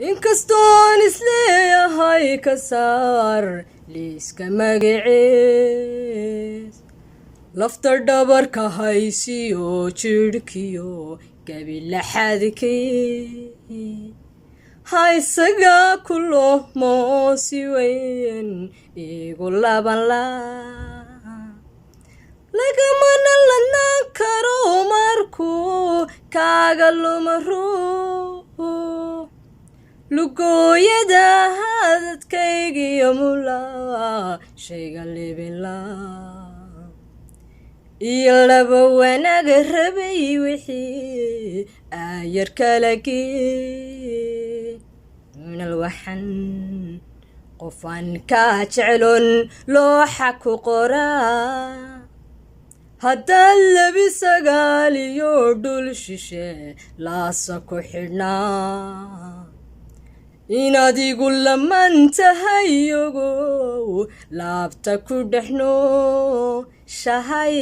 inkastoon isleeyahay ka saar liiska magacees lafta dhabarka haysiyo jidhkiyo gabilaxadkii ha isaga kulo moosi weyn igu laban lagamana lanaan karo markuu kaaga luma ruuxu lugooyada hadadkaygiyo mulaa shayga libila iyo laba wanaaga rabay wixii aayar kala gee minal waxan qofaan kaa jeclon looxa ku qoraa haddaan labi sagaaliyo dhul shishe laasa ku xidhnaa inaad igu laman tahay ogow laabta ku dhexno shahay